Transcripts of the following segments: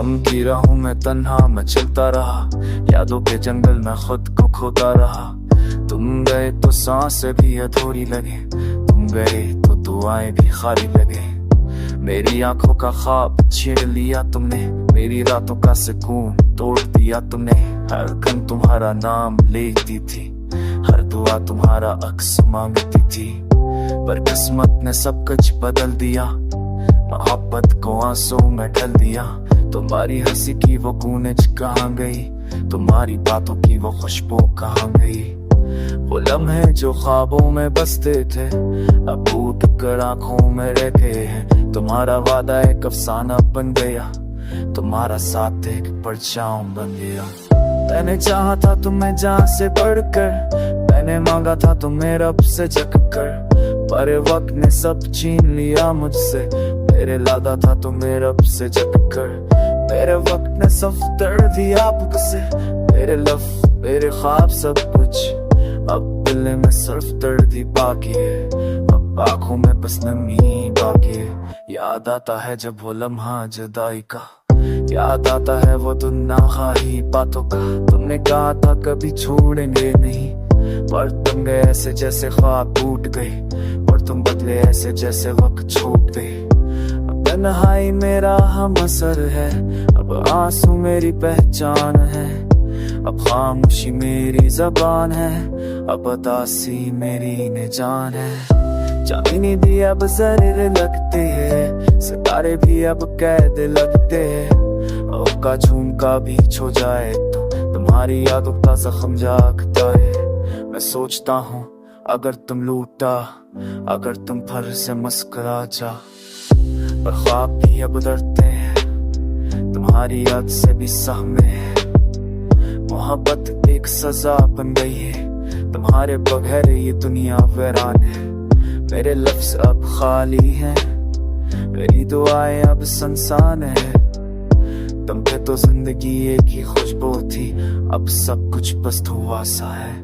गम की राहों में तन्हा मैं चलता रहा, यादों के जंगल में खुद को खोता रहा। तुम गए तो सांसें भी अधूरी लगे, तुम गए तो दुआएं भी खाली लगे। मेरी आंखों का ख्वाब छीन लिया तुमने, मेरी रातों का सुकून तोड़ दिया तुमने। हर गम तुम्हारा नाम लेती थी, हर दुआ तुम्हारा अक्स मांगती थी। पर किस्मत ने सब कुछ बदल दिया, मोहब्बत को आंसू में ढल दिया। तुम्हारी हंसी की वो गूंज कहाँ गई, तुम्हारी बातों की वो खुशबू कहाँ गई। वो लम्हे जो ख्वाबों में बसते थे अब टूट कर आंखों में रह गए हैं। तुम्हारा वादा एक अफसाना बन गया, तुम्हारा साथ एक परछाई बन गया। मैंने चाहा था तुम्हें जान से बढ़कर, मैंने मांगा था तुम्हें रब से झुककर, पर वक्त ने सब छीन लिया मुझसे। मेरे लादा था तुम्हें रब से झुककर, मेरे वक्त ने सब दर्द दिया आपसे। मेरे लफ्ज़ मेरे ख्वाब सब कुछ, अब दिल में सिर्फ दर्द ही बाकी है, अब आँखों में बस नमी बाकी है। याद आता है जब वो लम्हा जुदाई का, याद आता है वो दुनियावी बातों का। तुमने कहा था कभी छोड़ेंगे नहीं, पर तुम गए ऐसे जैसे ख्वाब टूट गए, और तुम बदले ऐसे जैसे वक्त छूट गए। अब तन्हाई मेरा हम असर है, अब आंसू मेरी पहचान है, अब खामोशी मेरी जबान है, अब उदासी मेरी ने जान है। चांदनी भी अब जहर लगते हैं, सितारे भी अब कैद लगते हैं। का झुमका भी छो जाए तो तुम्हारी यादों का जख्म जागता है। मैं सोचता हूँ अगर तुम लूटा, अगर तुम फर से मुस्कुरा जा, पर ख्वाब भी अब डरते हैं, तुम्हारी याद से भी सहमे हैं। मोहब्बत एक सजा बन गई है, तुम्हारे बगैर ये दुनिया वीरान है। मेरे लफ्ज़ अब खाली हैं, मेरी दुआएं अब सुनसान है। तुम पे तो जिंदगी एक ही खुशबू थी, अब सब कुछ बस धुआं सा है।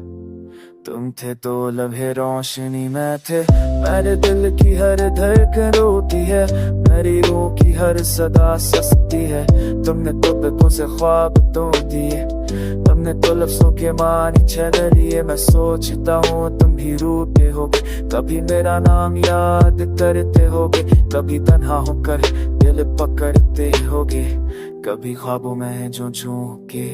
तुम थे तो लम्हे रोशनी में थे, मेरे दिल की हर धड़कन रोती है, मेरी रूह की हर सदा सस्ती है। तुमने तो बेखुद से ख्वाब तोड़ दिए, तुमने तो लफ्ज़ों के मानी छल लिए। मैं सोचता हूँ तुम भी रूठे होगे, कभी मेरा नाम याद करते होगे, कभी तन्हा होकर दिल पकड़ते होगे, कभी ख्वाबों में जो झोंके